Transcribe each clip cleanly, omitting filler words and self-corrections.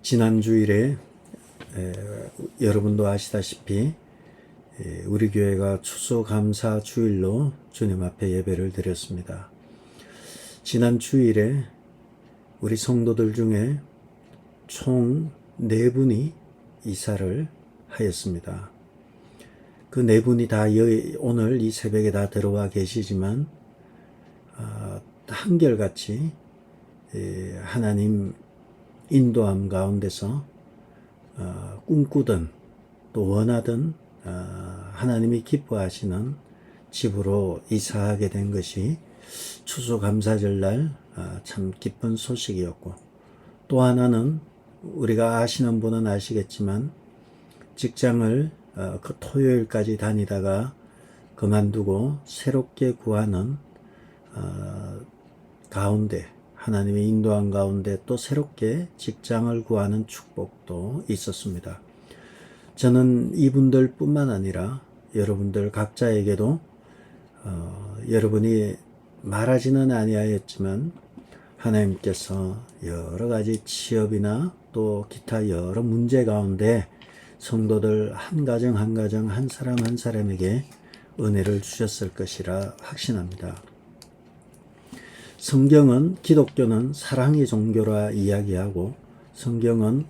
지난 주일에 여러분도 아시다시피 우리 교회가 추수감사 주일로 주님 앞에 예배를 드렸습니다. 지난 주일에 우리 성도들 중에 총 4분이 이사를 하였습니다. 그 4분이 다 오늘 이 새벽에 다 들어와 계시지만 한결같이 하나님 인도함 가운데서 꿈꾸던 또 원하던 하나님이 기뻐하시는 집으로 이사하게 된 것이 추수감사절날 참 기쁜 소식이었고, 또 하나는 우리가 아시는 분은 아시겠지만 직장을 그 토요일까지 다니다가 그만두고 새롭게 구하는 가운데, 하나님의 인도한 가운데 또 새롭게 직장을 구하는 축복도 있었습니다. 저는 이분들 뿐만 아니라 여러분들 각자에게도 여러분이 말하지는 아니하였지만 하나님께서 여러 가지 취업이나 또 기타 여러 문제 가운데 성도들 한 가정 한 가정 한 사람 한 사람에게 은혜를 주셨을 것이라 확신합니다. 성경은, 기독교는 사랑의 종교라 이야기하고, 성경은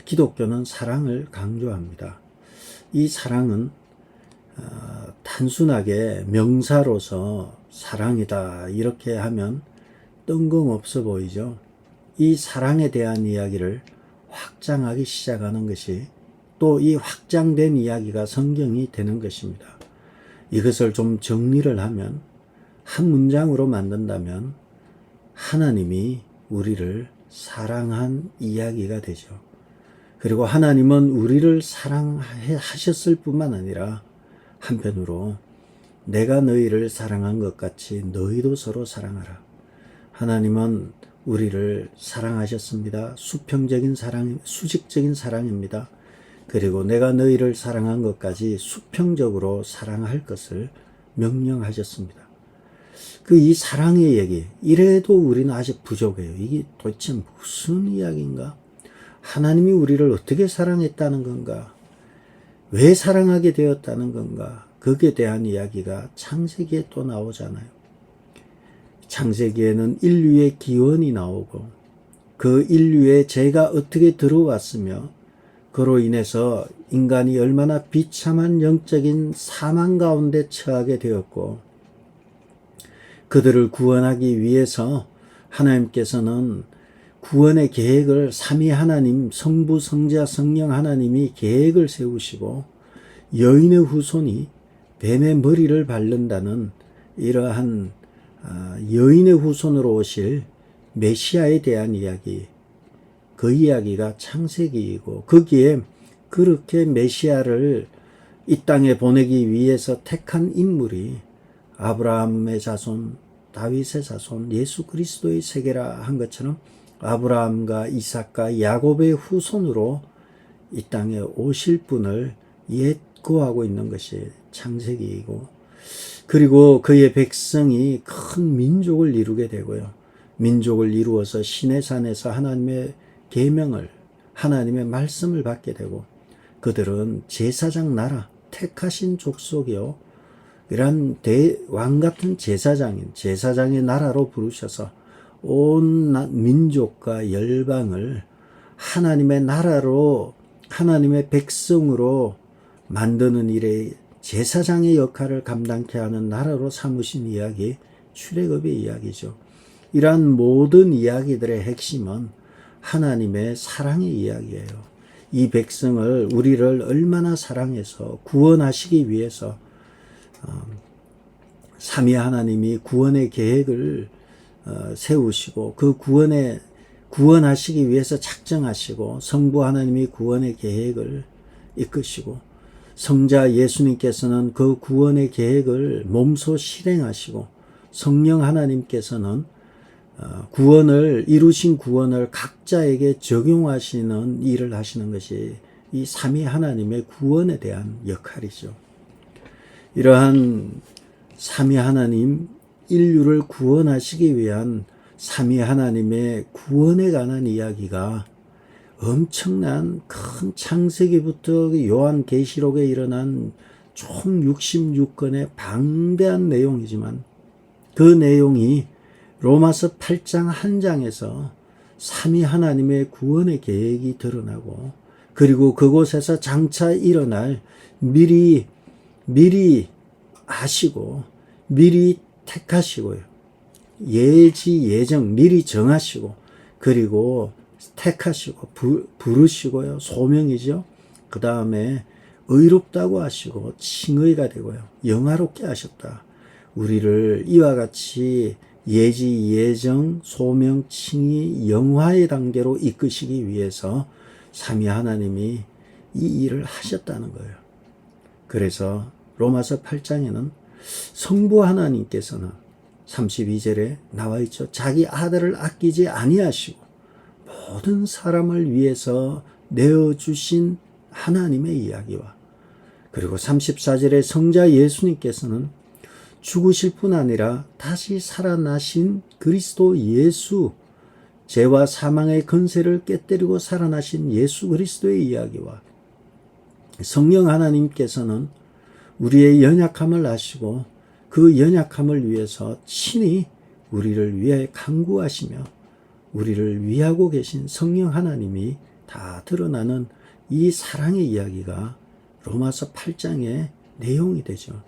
기독교는 사랑을 강조합니다. 이 사랑은 단순하게 명사로서 사랑이다 이렇게 하면 뜬금없어 보이죠. 이 사랑에 대한 이야기를 확장하기 시작하는 것이, 또 이 확장된 이야기가 성경이 되는 것입니다. 이것을 좀 정리를 하면, 한 문장으로 만든다면 하나님이 우리를 사랑한 이야기가 되죠. 그리고 하나님은 우리를 사랑하셨을 뿐만 아니라 한편으로 내가 너희를 사랑한 것 같이 너희도 서로 사랑하라. 하나님은 우리를 사랑하셨습니다. 수평적인 사랑, 수직적인 사랑입니다. 그리고 내가 너희를 사랑한 것까지 수평적으로 사랑할 것을 명령하셨습니다. 이 사랑의 얘기, 이래도 우리는 아직 부족해요. 이게 도대체 무슨 이야기인가? 하나님이 우리를 어떻게 사랑했다는 건가? 왜 사랑하게 되었다는 건가? 거기에 대한 이야기가 창세기에 또 나오잖아요. 창세기에는 인류의 기원이 나오고, 그 인류에 죄가 어떻게 들어왔으며, 그로 인해서 인간이 얼마나 비참한 영적인 사망 가운데 처하게 되었고, 그들을 구원하기 위해서 하나님께서는 구원의 계획을 삼위 하나님, 성부, 성자, 성령 하나님이 계획을 세우시고, 여인의 후손이 뱀의 머리를 밟는다는 이러한 여인의 후손으로 오실 메시아에 대한 이야기, 그 이야기가 창세기이고, 거기에 그렇게 메시아를 이 땅에 보내기 위해서 택한 인물이 아브라함의 자손, 다윗의 자손, 예수 그리스도의 세계라 한 것처럼 아브라함과 이삭과 야곱의 후손으로 이 땅에 오실 분을 예고하고 있는 것이 창세기이고, 그리고 그의 백성이 큰 민족을 이루게 되고요. 민족을 이루어서 시내산에서 하나님의 계명을, 하나님의 말씀을 받게 되고, 그들은 제사장 나라, 택하신 족속이요, 이런 왕같은 제사장의 나라로 부르셔서 온 민족과 열방을 하나님의 나라로, 하나님의 백성으로 만드는 일에 제사장의 역할을 감당케 하는 나라로 삼으신 이야기, 출애굽의 이야기죠. 이러한 모든 이야기들의 핵심은 하나님의 사랑의 이야기예요. 이 백성을, 우리를 얼마나 사랑해서 구원하시기 위해서 삼위 하나님이 구원의 계획을 세우시고, 그 구원하시기 위해서 작정하시고, 성부 하나님이 구원의 계획을 이끄시고, 성자 예수님께서는 그 구원의 계획을 몸소 실행하시고, 성령 하나님께서는 이루신 구원을 각자에게 적용하시는 일을 하시는 것이 이 삼위 하나님의 구원에 대한 역할이죠. 이러한 삼위 하나님, 인류를 구원하시기 위한 삼위 하나님의 구원에 관한 이야기가 엄청난 큰 창세기부터 요한계시록에 일어난 총 66권의 방대한 내용이지만 그 내용이 로마서 8장 한 장에서 삼위 하나님의 구원의 계획이 드러나고 그리고 그곳에서 장차 일어날 미리 아시고 미리 택하시고요. 예정 미리 정하시고 그리고 택하시고 부르시고요. 소명이죠. 그 다음에 의롭다고 하시고 칭의가 되고요. 영화롭게 하셨다. 우리를 이와 같이 예정, 소명, 칭의, 영화의 단계로 이끄시기 위해서 삼위 하나님이 이 일을 하셨다는 거예요. 그래서 로마서 8장에는 성부 하나님께서는 32절에 나와 있죠. 자기 아들을 아끼지 아니하시고 모든 사람을 위해서 내어주신 하나님의 이야기와 그리고 34절에 성자 예수님께서는 죽으실 뿐 아니라 다시 살아나신 그리스도 예수, 죄와 사망의 권세를 깨뜨리고 살아나신 예수 그리스도의 이야기와 성령 하나님께서는 우리의 연약함을 아시고 그 연약함을 위해서 친히 우리를 위해 간구하시며 우리를 위하고 계신 성령 하나님이 다 드러나는 이 사랑의 이야기가 로마서 8장의 내용이 되죠.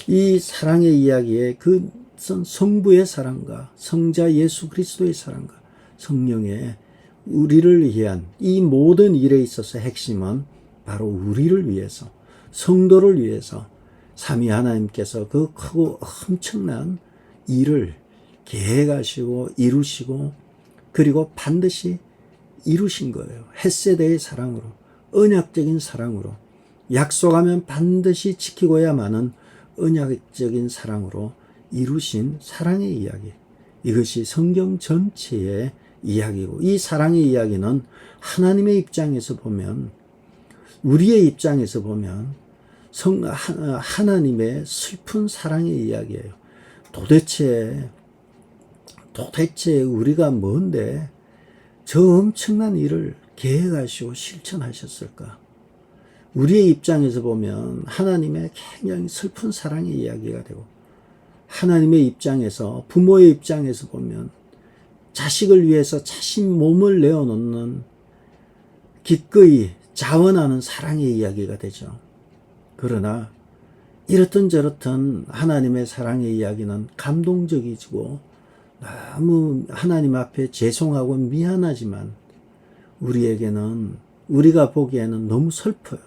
이 사랑의 이야기에 그 성부의 사랑과 성자 예수 그리스도의 사랑과 성령의 우리를 위한 이 모든 일에 있어서 핵심은 바로 우리를 위해서 성도를 위해서 삼위 하나님께서 그 크고 엄청난 일을 계획하시고 이루시고 그리고 반드시 이루신 거예요. 헷세대의 사랑으로 언약적인 사랑으로 약속하면 반드시 지키고야만은 언약적인 사랑으로 이루신 사랑의 이야기. 이것이 성경 전체의 이야기고 이 사랑의 이야기는 하나님의 입장에서 보면 우리의 입장에서 보면 하나님의 슬픈 사랑의 이야기예요. 도대체 우리가 뭔데 저 엄청난 일을 계획하시고 실천하셨을까? 우리의 입장에서 보면 하나님의 굉장히 슬픈 사랑의 이야기가 되고 하나님의 입장에서 부모의 입장에서 보면 자식을 위해서 자신 몸을 내어놓는 기꺼이 자원하는 사랑의 이야기가 되죠. 그러나 이렇든 저렇든 하나님의 사랑의 이야기는 감동적이고 너무 하나님 앞에 죄송하고 미안하지만 우리가 보기에는 너무 슬퍼요.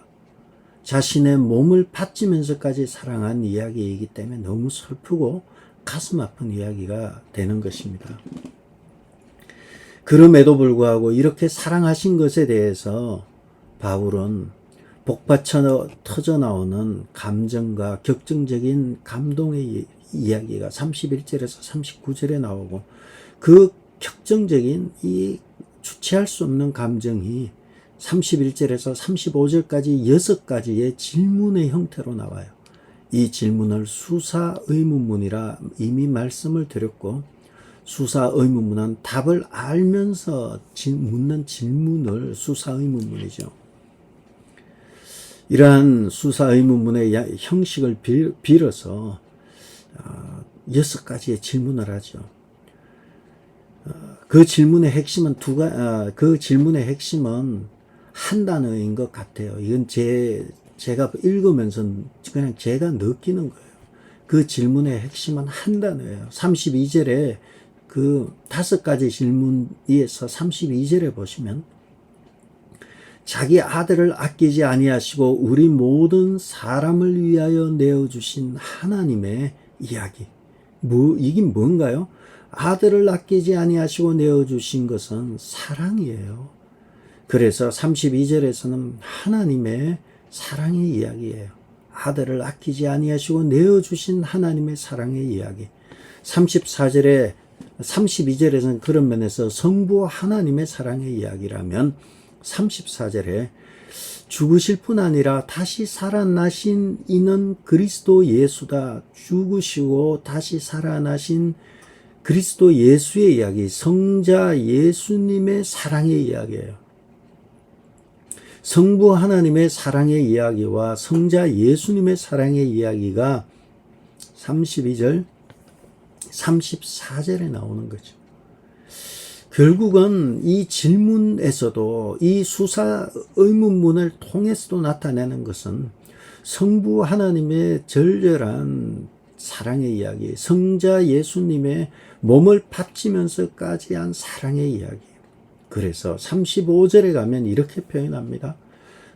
자신의 몸을 바치면서까지 사랑한 이야기이기 때문에 너무 슬프고 가슴 아픈 이야기가 되는 것입니다. 그럼에도 불구하고 이렇게 사랑하신 것에 대해서 바울은 복받쳐 터져 나오는 감정과 격정적인 감동의 이야기가 31절에서 39절에 나오고 그 격정적인 이 주체할 수 없는 감정이 31절에서 35절까지 6가지의 질문의 형태로 나와요. 이 질문을 수사의문문이라 이미 말씀을 드렸고 수사의문문은 답을 알면서 묻는 질문을 수사의문문이죠. 이러한 수사의문문의 형식을 빌어서 6가지의 질문을 하죠. 그 질문의 핵심은 한 단어인 것 같아요. 이건 제가 읽으면서 그냥 제가 느끼는 거예요. 그 질문의 핵심은 한 단어예요. 32절에 그 5가지 질문에서 32절에 보시면 자기 아들을 아끼지 아니하시고 우리 모든 사람을 위하여 내어주신 하나님의 이야기. 이게 뭔가요? 아들을 아끼지 아니하시고 내어주신 것은 사랑이에요. 그래서 32절에서는 하나님의 사랑의 이야기예요. 아들을 아끼지 아니하시고 내어주신 하나님의 사랑의 이야기. 32절에서는 그런 면에서 성부 하나님의 사랑의 이야기라면 34절에 죽으실 뿐 아니라 다시 살아나신 이는 그리스도 예수다. 죽으시고 다시 살아나신 그리스도 예수의 이야기, 성자 예수님의 사랑의 이야기예요. 성부 하나님의 사랑의 이야기와 성자 예수님의 사랑의 이야기가 32절, 34절에 나오는 거죠. 결국은 이 질문에서도 이 수사 의문문을 통해서도 나타내는 것은 성부 하나님의 절절한 사랑의 이야기, 성자 예수님의 몸을 바치면서까지 한 사랑의 이야기. 그래서 35절에 가면 이렇게 표현합니다.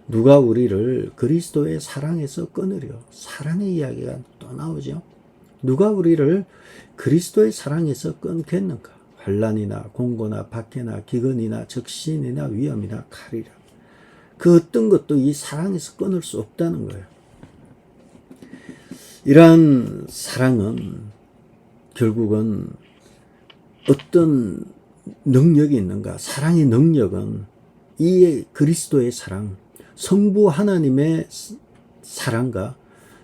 누가 우리를 그리스도의 사랑에서 끊으려. 사랑의 이야기가 또 나오죠. 누가 우리를 그리스도의 사랑에서 끊겠는가? 환난이나 공고나 박해나 기근이나 적신이나 위험이나 칼이라. 그 어떤 것도 이 사랑에서 끊을 수 없다는 거예요. 이러한 사랑은 결국은 어떤 능력이 있는가? 사랑의 능력은 이 그리스도의 사랑, 성부 하나님의 사랑과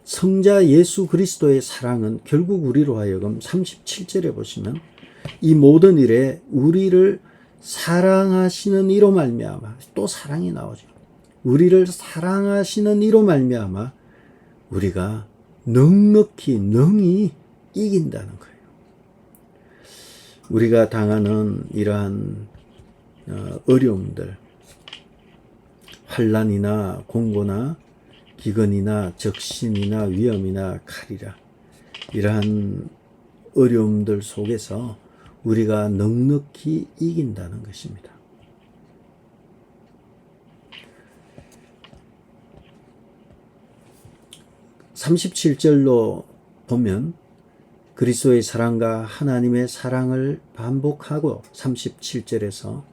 성자 예수 그리스도의 사랑은 결국 우리로 하여금 37절에 보시면 이 모든 일에 우리를 사랑하시는 이로 말미암아, 또 사랑이 나오죠. 우리를 사랑하시는 이로 말미암아 우리가 넉넉히 능히 이긴다는 거예요. 우리가 당하는 이러한 어려움들, 환난이나 공고나 기근이나 적신이나 위험이나 칼이라, 이러한 어려움들 속에서 우리가 넉넉히 이긴다는 것입니다. (37절로) 보면 그리스도의 사랑과 하나님의 사랑을 반복하고 37절에서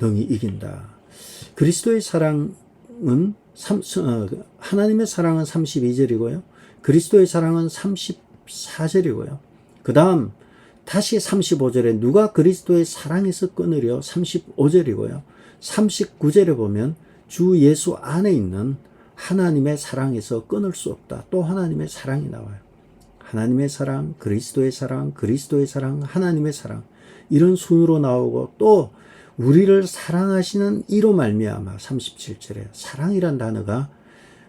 능히 이긴다. 그리스도의 사랑은 하나님의 사랑은 32절이고요. 그리스도의 사랑은 34절이고요. 그 다음 다시 35절에 누가 그리스도의 사랑에서 끊으려 35절이고요. 39절에 보면 주 예수 안에 있는 하나님의 사랑에서 끊을 수 없다. 또 하나님의 사랑이 나와요. 하나님의 사랑, 그리스도의 사랑, 그리스도의 사랑, 하나님의 사랑, 이런 순으로 나오고, 또 우리를 사랑하시는 이로 말미암아 37절에 사랑이란 단어가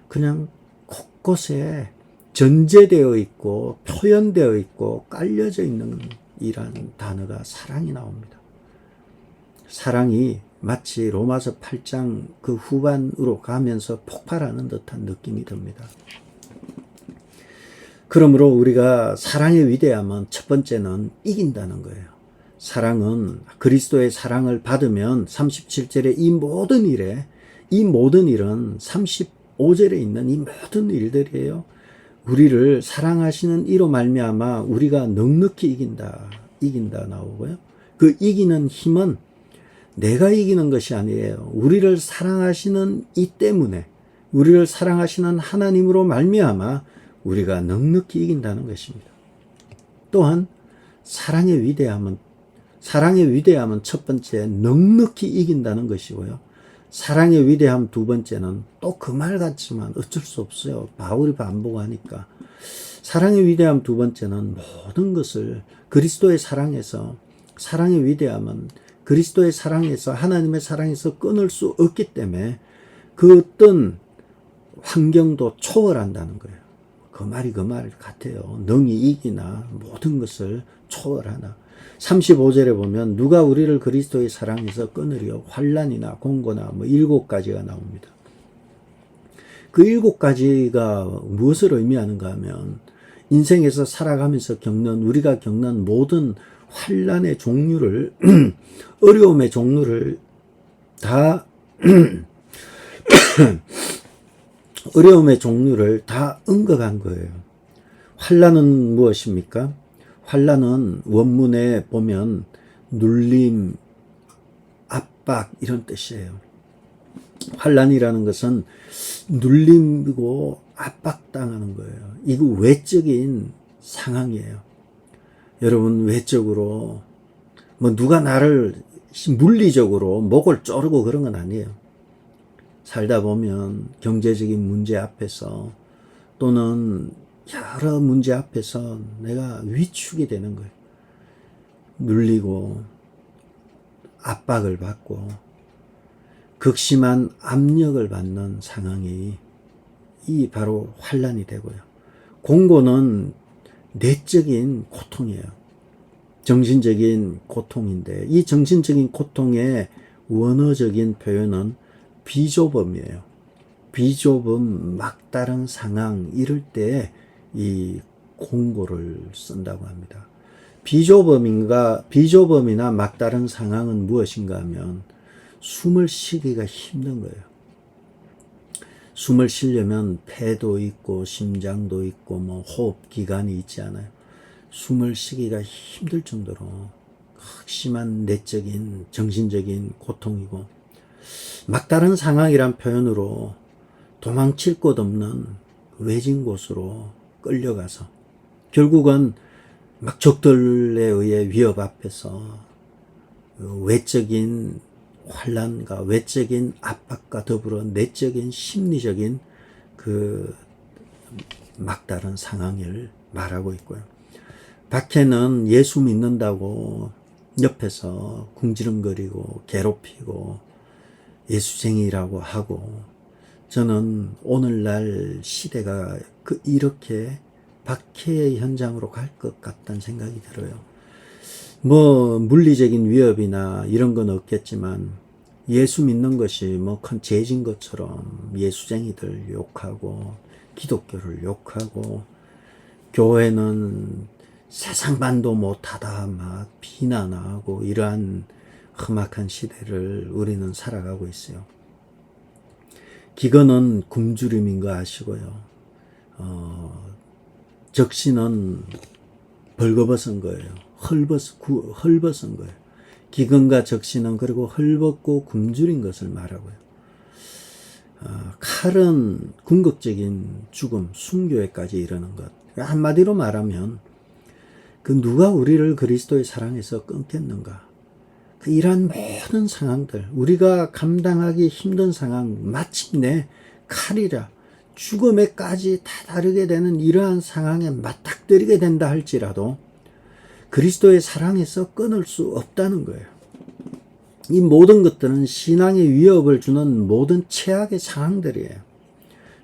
그냥 곳곳에 전제되어 있고 표현되어 있고 깔려져 있는 이란 단어가 사랑이 나옵니다. 사랑이 마치 로마서 8장 그 후반으로 가면서 폭발하는 듯한 느낌이 듭니다. 그러므로 우리가 사랑의 위대함은 첫 번째는 이긴다는 거예요. 사랑은 그리스도의 사랑을 받으면 37절에 이 모든 일은 35절에 있는 이 모든 일들이에요. 우리를 사랑하시는 이로 말미암아 우리가 넉넉히 이긴다 나오고요. 그 이기는 힘은 내가 이기는 것이 아니에요. 우리를 사랑하시는 이 때문에, 우리를 사랑하시는 하나님으로 말미암아 우리가 넉넉히 이긴다는 것입니다. 또한 사랑의 위대함은 첫 번째 넉넉히 이긴다는 것이고요. 사랑의 위대함 두 번째는 또 그 말 같지만 어쩔 수 없어요. 바울이 반복하니까. 사랑의 위대함 두 번째는 모든 것을 그리스도의 사랑에서, 사랑의 위대함은 그리스도의 사랑에서, 하나님의 사랑에서 끊을 수 없기 때문에 그 어떤 환경도 초월한다는 거예요. 그 말이 그 말 같아요. 능히 이기나 모든 것을 초월하나. 35절에 보면 누가 우리를 그리스도의 사랑에서 끊으려. 환난이나 공고나 7가지가 나옵니다. 그 7가지가 무엇을 의미하는가 하면 인생에서 살아가면서 우리가 겪는 모든 환난의 종류를 어려움의 종류를 다 어려움의 종류를 다 언급한 거예요. 환난은 무엇입니까? 환난은 원문에 보면 눌림, 압박 이런 뜻이에요. 환난이라는 것은 눌림이고 압박당하는 거예요. 이거 외적인 상황이에요. 여러분, 외적으로 누가 나를 물리적으로 목을 조르고 그런 건 아니에요. 살다 보면 경제적인 문제 앞에서 또는 여러 문제 앞에서 내가 위축이 되는 거예요. 눌리고 압박을 받고 극심한 압력을 받는 상황이 이 바로 환난이 되고요. 공고는 내적인 고통이에요. 정신적인 고통인데 이 정신적인 고통의 원어적인 표현은 비조범이에요. 비조범, 막다른 상황 이럴 때 이 공고를 쓴다고 합니다. 비조범이나 막다른 상황은 무엇인가 하면 숨을 쉬기가 힘든 거예요. 숨을 쉬려면 폐도 있고 심장도 있고 뭐 호흡기관이 있지 않아요. 숨을 쉬기가 힘들 정도로 극심한 내적인 정신적인 고통이고 막다른 상황이란 표현으로 도망칠 곳 없는 외진 곳으로 끌려가서 결국은 막 적들에 의해 위협 앞에서 외적인 환난과 외적인 압박과 더불어 내적인 심리적인 그 막다른 상황을 말하고 있고요. 밖에는 예수 믿는다고 옆에서 궁지렁거리고 괴롭히고 예수쟁이라고 하고 저는 오늘날 시대가 이렇게 박해의 현장으로 갈 것 같다는 생각이 들어요. 뭐 물리적인 위협이나 이런 건 없겠지만 예수 믿는 것이 뭐 큰 죄진 것처럼 예수쟁이들 욕하고 기독교를 욕하고 교회는 세상만도 못하다 막 비난하고 이러한 험악한 시대를 우리는 살아가고 있어요. 기근은 굶주림인 거 아시고요. 적신은 벌거벗은 거예요. 헐벗은 거예요. 기근과 적신은 그리고 헐벗고 굶주린 것을 말하고요. 칼은 궁극적인 죽음, 순교에까지 이르는 것. 한마디로 말하면 누가 우리를 그리스도의 사랑에서 끊겠는가? 이러한 모든 상황들, 우리가 감당하기 힘든 상황, 마침내 칼이라 죽음에까지 다다르게 되는 이러한 상황에 맞닥뜨리게 된다 할지라도 그리스도의 사랑에서 끊을 수 없다는 거예요. 이 모든 것들은 신앙의 위협을 주는 모든 최악의 상황들이에요.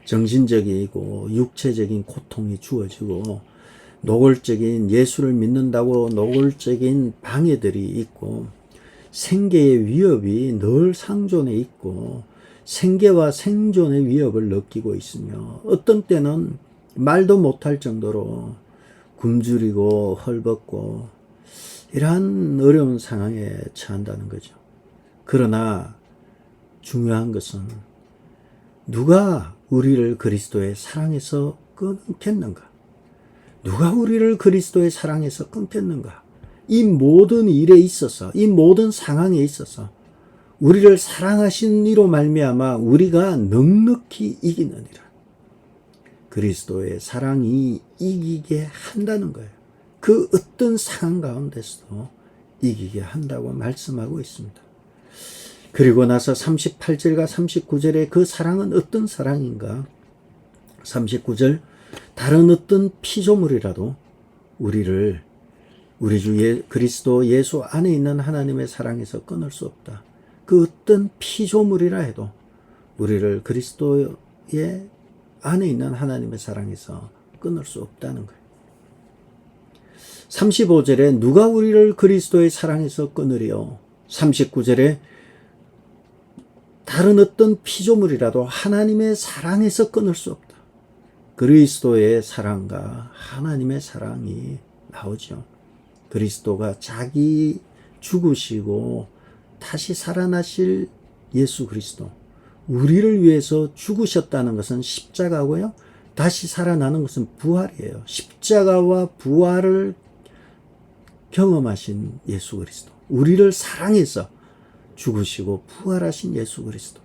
정신적이고 육체적인 고통이 주어지고 노골적인 예수를 믿는다고 노골적인 방해들이 있고 생계의 위협이 늘 상존해 있고 생계와 생존의 위협을 느끼고 있으며 어떤 때는 말도 못할 정도로 굶주리고 헐벗고 이러한 어려운 상황에 처한다는 거죠. 그러나 중요한 것은 누가 우리를 그리스도의 사랑에서 끊겠는가? 누가 우리를 그리스도의 사랑에서 끊겠는가? 이 모든 일에 있어서, 이 모든 상황에 있어서 우리를 사랑하신 이로 말미암아 우리가 넉넉히 이기느니라. 그리스도의 사랑이 이기게 한다는 거예요. 그 어떤 상황 가운데서도 이기게 한다고 말씀하고 있습니다. 그리고 나서 38절과 39절에 그 사랑은 어떤 사랑인가? 39절 다른 어떤 피조물이라도 우리를 우리 주 그리스도 예수 안에 있는 하나님의 사랑에서 끊을 수 없다. 그 어떤 피조물이라 해도 우리를 그리스도의 안에 있는 하나님의 사랑에서 끊을 수 없다는 거예요. 35절에 누가 우리를 그리스도의 사랑에서 끊으리요? 39절에 다른 어떤 피조물이라도 하나님의 사랑에서 끊을 수 없다. 그리스도의 사랑과 하나님의 사랑이 나오죠. 그리스도가 자기 죽으시고 다시 살아나실 예수 그리스도, 우리를 위해서 죽으셨다는 것은 십자가고요. 다시 살아나는 것은 부활이에요. 십자가와 부활을 경험하신 예수 그리스도, 우리를 사랑해서 죽으시고 부활하신 예수 그리스도,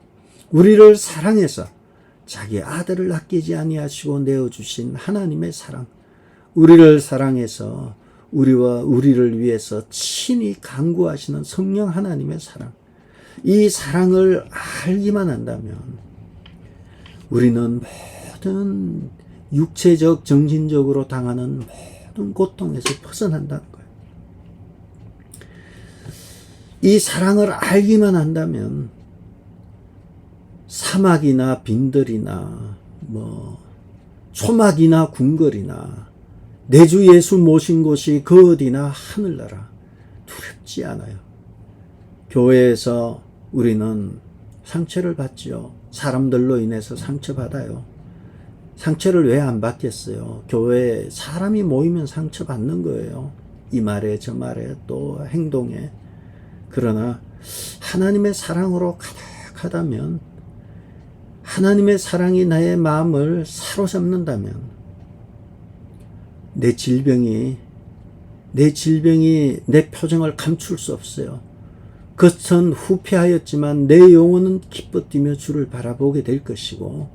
우리를 사랑해서 자기 아들을 아끼지 아니하시고 내어주신 하나님의 사랑, 우리를 사랑해서 우리와 우리를 위해서 친히 간구하시는 성령 하나님의 사랑, 이 사랑을 알기만 한다면 우리는 모든 육체적, 정신적으로 당하는 모든 고통에서 벗어난다는 거예요. 이 사랑을 알기만 한다면 사막이나 빈들이나 초막이나 궁궐이나 내 주 예수 모신 곳이 그 어디나 하늘나라 두렵지 않아요. 교회에서 우리는 상처를 받지요. 사람들로 인해서 상처받아요. 상처를 왜 안 받겠어요? 교회에 사람이 모이면 상처받는 거예요. 이 말에 저 말에 또 행동에. 그러나 하나님의 사랑으로 가득하다면, 하나님의 사랑이 나의 마음을 사로잡는다면 내 질병이 내 표정을 감출 수 없어요. 겉은 후패하였지만 내 영혼은 기뻐 뛰며 주를 바라보게 될 것이고,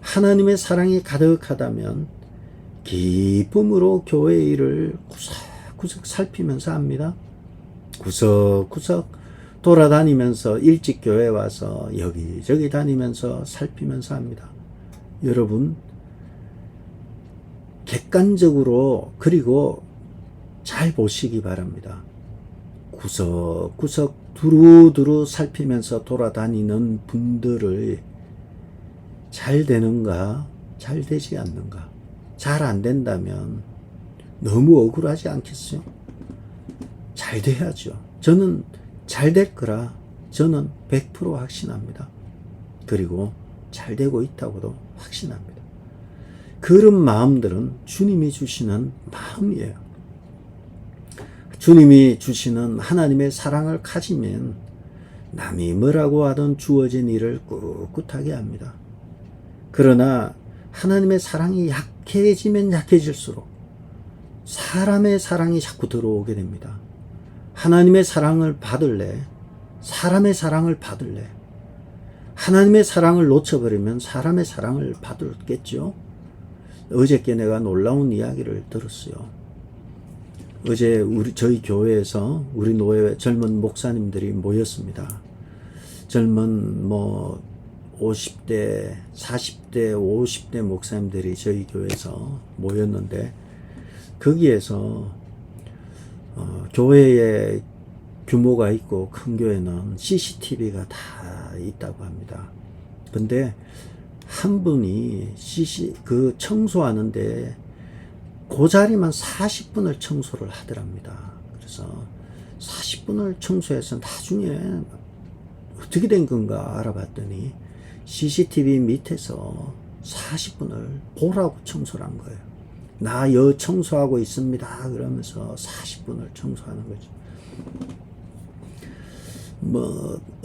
하나님의 사랑이 가득하다면 기쁨으로 교회의 일을 구석구석 살피면서 합니다. 구석구석 돌아다니면서 일찍 교회 와서 여기저기 다니면서 살피면서 합니다. 여러분, 객관적으로 그리고 잘 보시기 바랍니다. 구석구석 두루두루 살피면서 돌아다니는 분들을 잘 되는가, 잘 되지 않는가, 잘 안 된다면 너무 억울하지 않겠어요? 잘 돼야죠. 저는 잘 될 거라 저는 100% 확신합니다. 그리고 잘 되고 있다고도 확신합니다. 그런 마음들은 주님이 주시는 마음이에요. 주님이 주시는 하나님의 사랑을 가지면 남이 뭐라고 하든 주어진 일을 꿋꿋하게 합니다. 그러나 하나님의 사랑이 약해지면 약해질수록 사람의 사랑이 자꾸 들어오게 됩니다. 하나님의 사랑을 받을래? 사람의 사랑을 받을래? 하나님의 사랑을 놓쳐버리면 사람의 사랑을 받을겠죠? 어저께 내가 놀라운 이야기를 들었어요. 어제 저희 교회에서 우리 노예 젊은 목사님들이 모였습니다. 젊은 50대, 40대, 50대 목사님들이 저희 교회에서 모였는데, 거기에서 교회에 규모가 있고 큰 교회는 CCTV가 다 있다고 합니다. 근데 한 분이 청소하는데 그 자리만 40분을 청소를 하더랍니다. 그래서 40분을 청소해서 나중에 어떻게 된 건가 알아봤더니 CCTV 밑에서 40분을 보라고 청소를 한 거예요. 나 청소하고 있습니다. 그러면서 40분을 청소하는 거죠.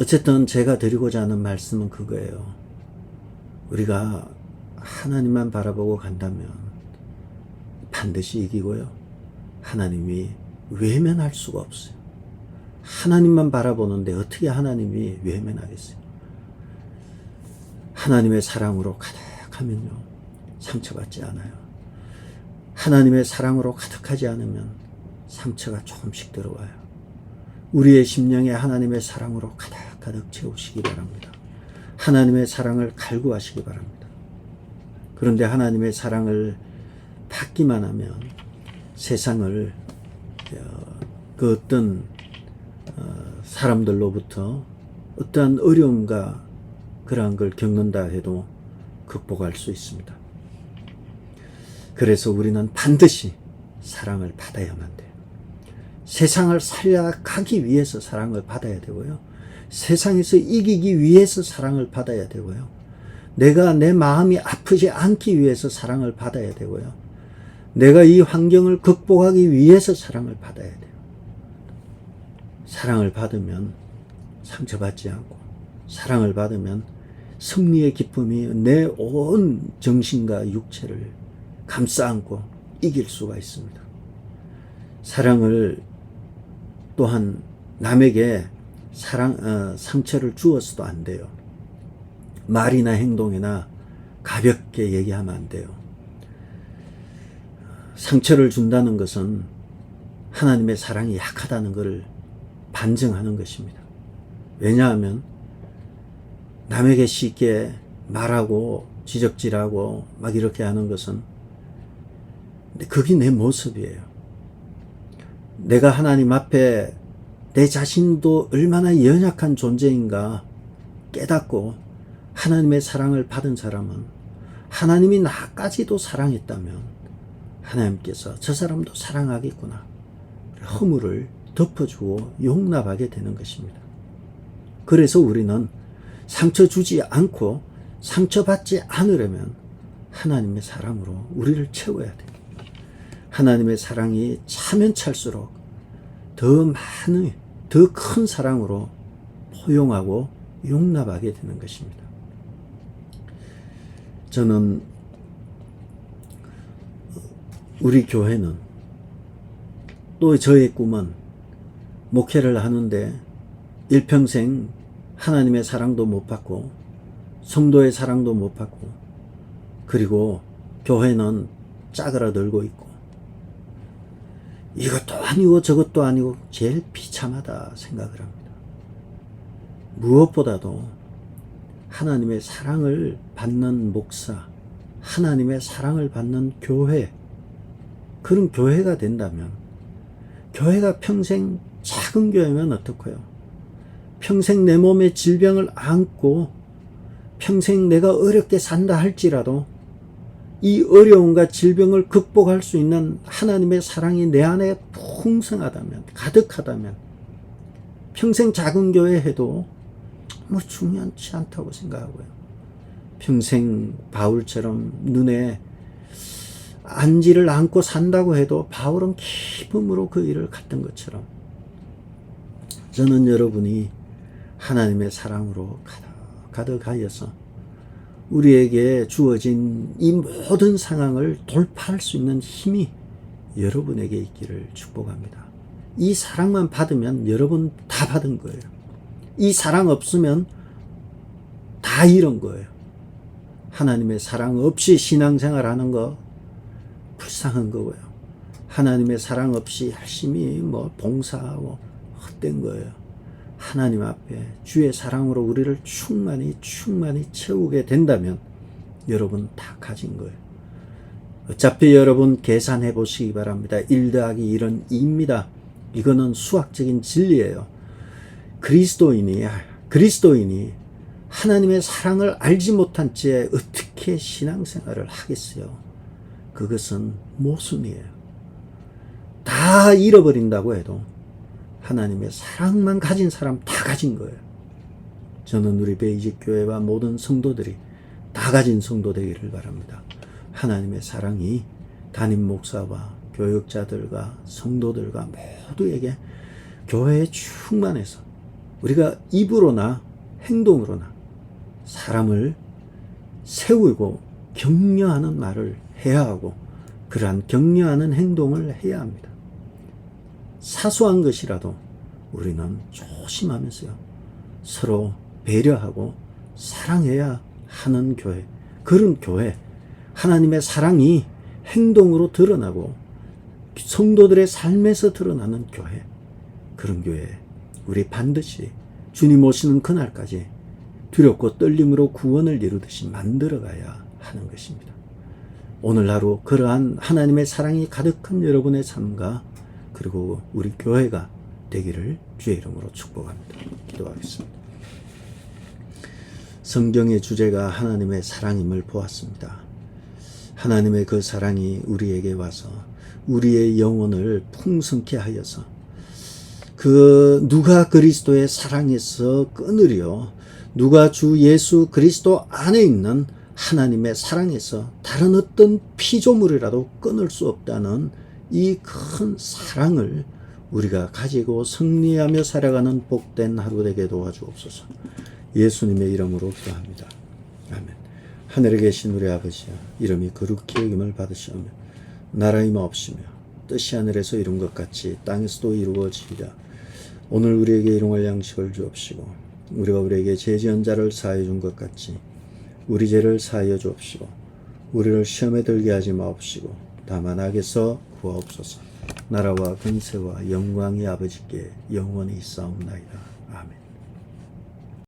어쨌든 제가 드리고자 하는 말씀은 그거예요. 우리가 하나님만 바라보고 간다면 반드시 이기고요. 하나님이 외면할 수가 없어요. 하나님만 바라보는데 어떻게 하나님이 외면하겠어요? 하나님의 사랑으로 가득하면요, 상처받지 않아요. 하나님의 사랑으로 가득하지 않으면 상처가 조금씩 들어와요. 우리의 심령에 하나님의 사랑으로 가득가득 채우시기 바랍니다. 하나님의 사랑을 갈구하시기 바랍니다. 그런데 하나님의 사랑을 받기만 하면 세상을 그 어떤 사람들로부터 어떠한 어려움과 그러한 걸 겪는다 해도 극복할 수 있습니다. 그래서 우리는 반드시 사랑을 받아야만 돼요. 세상을 살려가기 위해서 사랑을 받아야 되고요. 세상에서 이기기 위해서 사랑을 받아야 되고요. 내가 내 마음이 아프지 않기 위해서 사랑을 받아야 되고요. 내가 이 환경을 극복하기 위해서 사랑을 받아야 돼요. 사랑을 받으면 상처받지 않고, 사랑을 받으면 승리의 기쁨이 내 온 정신과 육체를 감싸 안고 이길 수가 있습니다. 사랑을 또한 남에게 상처를 주어서도 안 돼요. 말이나 행동이나 가볍게 얘기하면 안 돼요. 상처를 준다는 것은 하나님의 사랑이 약하다는 것을 반증하는 것입니다. 왜냐하면 남에게 쉽게 말하고 지적질하고 막 이렇게 하는 것은 그게 내 모습이에요. 내가 하나님 앞에 내 자신도 얼마나 연약한 존재인가 깨닫고 하나님의 사랑을 받은 사람은 하나님이 나까지도 사랑했다면 하나님께서 저 사람도 사랑하겠구나. 허물을 덮어주고 용납하게 되는 것입니다. 그래서 우리는 상처 주지 않고 상처받지 않으려면 하나님의 사랑으로 우리를 채워야 돼요. 하나님의 사랑이 차면 찰수록 더 큰 사랑으로 포용하고 용납하게 되는 것입니다. 저는 우리 교회는 또 저의 꿈은 목회를 하는데 일평생 하나님의 사랑도 못 받고 성도의 사랑도 못 받고 그리고 교회는 짜그라들고 있고 이것도 아니고 저것도 아니고 제일 비참하다 생각을 합니다. 무엇보다도 하나님의 사랑을 받는 목사, 하나님의 사랑을 받는 교회, 그런 교회가 된다면 교회가 평생 작은 교회면 어떡해요? 평생 내 몸에 질병을 안고 평생 내가 어렵게 산다 할지라도 이 어려움과 질병을 극복할 수 있는 하나님의 사랑이 내 안에 풍성하다면, 가득하다면 평생 작은 교회 해도 뭐 중요하지 않다고 생각하고요. 평생 바울처럼 눈에 안지를 안고 산다고 해도 바울은 기쁨으로 그 일을 갔던 것처럼 저는 여러분이 하나님의 사랑으로 가득하여서 우리에게 주어진 이 모든 상황을 돌파할 수 있는 힘이 여러분에게 있기를 축복합니다. 이 사랑만 받으면 여러분 다 받은 거예요. 이 사랑 없으면 다 잃은 거예요. 하나님의 사랑 없이 신앙생활 하는 거 불쌍한 거고요. 하나님의 사랑 없이 열심히 봉사하고 헛된 거예요. 하나님 앞에 주의 사랑으로 우리를 충만히 채우게 된다면 여러분 다 가진 거예요. 어차피 여러분 계산해 보시기 바랍니다. 1 더하기 1은 2입니다. 이거는 수학적인 진리예요. 그리스도인이 하나님의 사랑을 알지 못한 채 어떻게 신앙생활을 하겠어요? 그것은 모순이에요. 다 잃어버린다고 해도 하나님의 사랑만 가진 사람 다 가진 거예요. 저는 우리 베이직 교회와 모든 성도들이 다 가진 성도 되기를 바랍니다. 하나님의 사랑이 담임 목사와 교역자들과 성도들과 모두에게 교회에 충만해서 우리가 입으로나 행동으로나 사람을 세우고 격려하는 말을 해야 하고 그러한 격려하는 행동을 해야 합니다. 사소한 것이라도 우리는 조심하면서요. 서로 배려하고 사랑해야 하는 교회, 그런 교회, 하나님의 사랑이 행동으로 드러나고 성도들의 삶에서 드러나는 교회, 그런 교회 우리 반드시 주님 오시는 그날까지 두렵고 떨림으로 구원을 이루듯이 만들어가야 하는 것입니다. 오늘 하루 그러한 하나님의 사랑이 가득한 여러분의 삶과 그리고 우리 교회가 되기를 주의 이름으로 축복합니다. 기도하겠습니다. 성경의 주제가 하나님의 사랑임을 보았습니다. 하나님의 그 사랑이 우리에게 와서 우리의 영혼을 풍성케 하여서 누가 그리스도의 사랑에서 끊으려 누가 주 예수 그리스도 안에 있는 하나님의 사랑에서 다른 어떤 피조물이라도 끊을 수 없다는 이 큰 사랑을 우리가 가지고 승리하며 살아가는 복된 하루 되게 도와주옵소서. 예수님의 이름으로 기도합니다. 아멘. 하늘에 계신 우리 아버지여, 이름이 거룩히 여김을 받으시오며 나라 임하옵시며 뜻이 하늘에서 이룬 것 같이 땅에서도 이루어지리라. 오늘 우리에게 일용할 양식을 주옵시고 우리가 우리에게 죄 지은 자를 사하여 준 것 같이 우리 죄를 사하여 주옵시고 우리를 시험에 들게 하지 마옵시고 다만 악에서 구하옵소서. 나라와 근세와 영광이 아버지께 영원히 있사옵나이다.